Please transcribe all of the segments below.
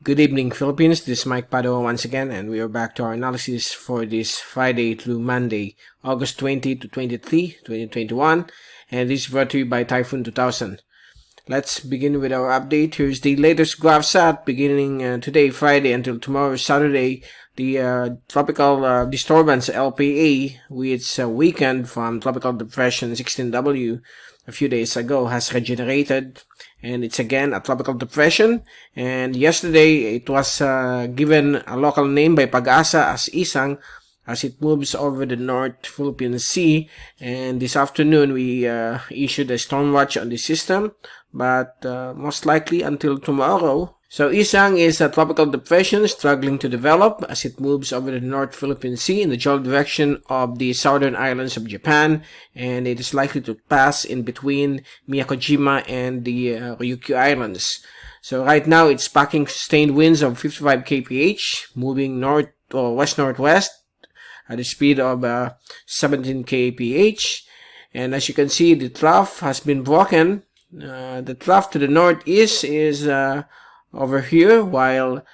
Good evening, Philippines. This is Mike Padua once again, and we are back to our analysis for this Friday through Monday, August 20 to 23, 2021, and this is brought to you by Typhoon 2000. Let's begin with our update. Here's the latest graph set beginning today, Friday, until tomorrow, Saturday. The tropical disturbance LPA, which weakened from tropical depression 16W a few days ago, has regenerated, and it's again a tropical depression. And yesterday it was given a local name by PAGASA as Isang, as it moves over the North Philippine Sea. And this afternoon we issued a storm watch on the system, but most likely until tomorrow. So Isang is a tropical depression struggling to develop as it moves over the North Philippine Sea in the general direction of the southern islands of Japan, and it is likely to pass in between Miyakojima and the Ryukyu Islands. So right now it's packing sustained winds of 55 kph, moving north or west-northwest at a speed of 17 kph. And as you can see, the trough has been broken. The trough to the northeast is over here, while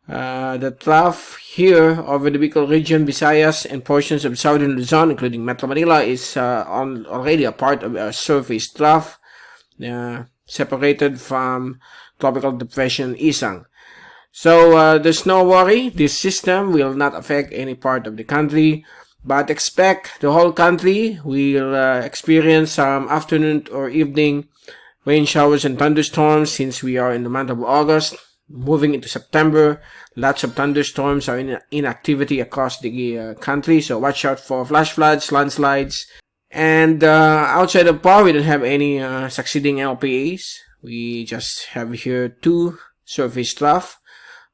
the trough here over the Bicol region, Visayas, and portions of southern Luzon, including Metro Manila, is already a part of a surface trough separated from tropical depression Isang. So there's no worry. This system will not affect any part of the country, but expect the whole country will experience some afternoon or evening rain showers and thunderstorms since we are in the month of August. Moving into September, lots of thunderstorms are in activity across the country, so watch out for flash floods, landslides. And outside of PAR, we don't have any succeeding LPAs. We just have here two surface trough.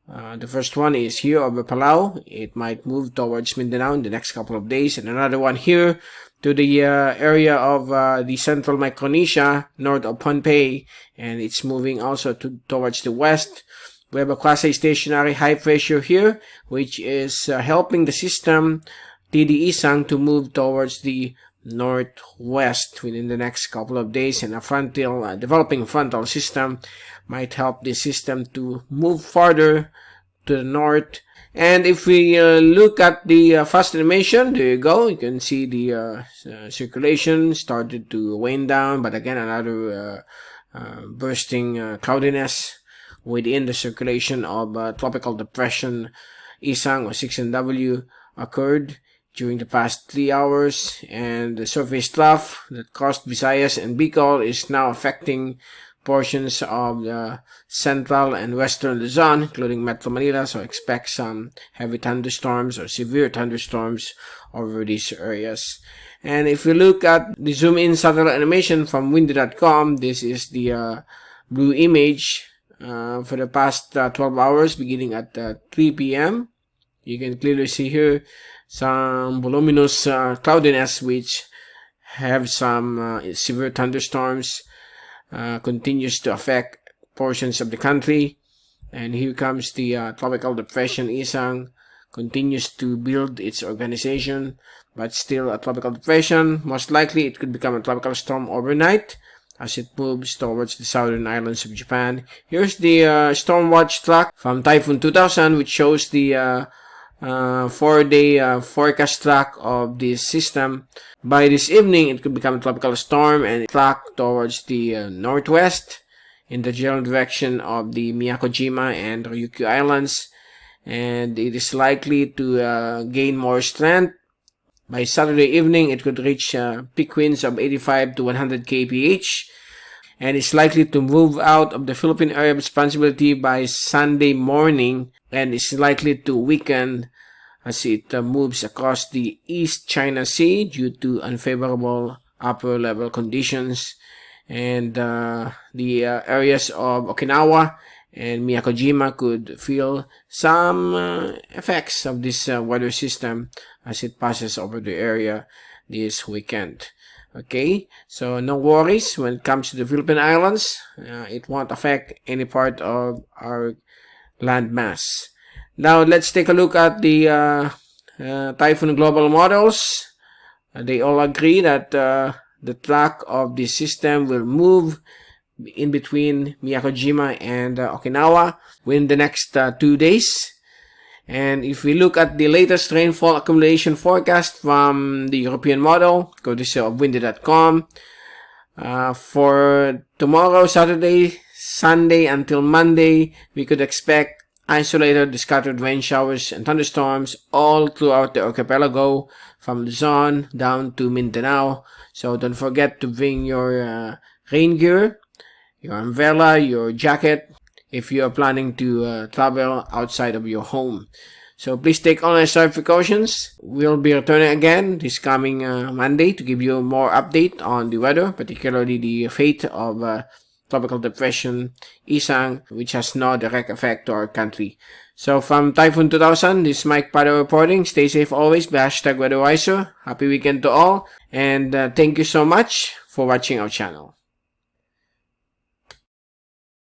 The first one is here over Palau. It might move towards Mindanao in the next couple of days, and another one here to the area of the central Micronesia, north of Pohnpei, and it's moving also towards the west. We have a quasi-stationary high pressure here, which is helping the system TD Isang to move towards the northwest within the next couple of days, and a developing frontal system might help the system to move farther to the north. And if we look at the fast animation, there you go. You can see the circulation started to wane down, but again another bursting cloudiness within the circulation of tropical depression Isang or 16W occurred during the past 3 hours, and the surface trough that caused Visayas and Bicol is now affecting portions of the central and western Luzon, including Metro Manila, so expect some heavy thunderstorms or severe thunderstorms over these areas. And if we look at the zoom-in satellite animation from windy.com, this is the blue image for the past 12 hours beginning at 3 p.m. You can clearly see here some voluminous cloudiness which have some severe thunderstorms. Continues to affect portions of the country, and here comes the tropical depression Isang, continues to build its organization, but still a tropical depression. Most likely it could become a tropical storm overnight as it moves towards the southern islands of Japan. Here's the storm watch track from Typhoon 2000, which shows the 4-day forecast track of this system. By this evening, it could become a tropical storm and track towards the northwest in the general direction of the Miyakojima and Ryukyu Islands, and it is likely to gain more strength. By Saturday evening, it could reach peak winds of 85 to 100 kph, and it's likely to move out of the Philippine area of responsibility by Sunday morning, and is likely to weaken as it moves across the East China Sea due to unfavorable upper level conditions. And the areas of Okinawa and Miyakojima could feel some effects of this weather system as it passes over the area this weekend. Okay, so no worries when it comes to the Philippine Islands. It won't affect any part of our landmass. Now let's take a look at the Typhoon global models. They all agree that the track of the system will move in between Miyakojima and Okinawa within the next 2 days. And if we look at the latest rainfall accumulation forecast from the European model, courtesy of windy.com, for tomorrow, Saturday, Sunday until Monday, we could expect isolated scattered rain showers and thunderstorms all throughout the archipelago from Luzon down to Mindanao. So don't forget to bring your rain gear, your umbrella, your jacket, if you are planning to travel outside of your home. So please take all necessary precautions. We'll be returning again this coming Monday to give you more update on the weather, particularly the fate of Tropical Depression Isang, which has no direct effect to our country. So from Typhoon 2000, this is Mike Padua reporting. Stay safe always. #WeatherWiser. Happy weekend to all. And thank you so much for watching our channel.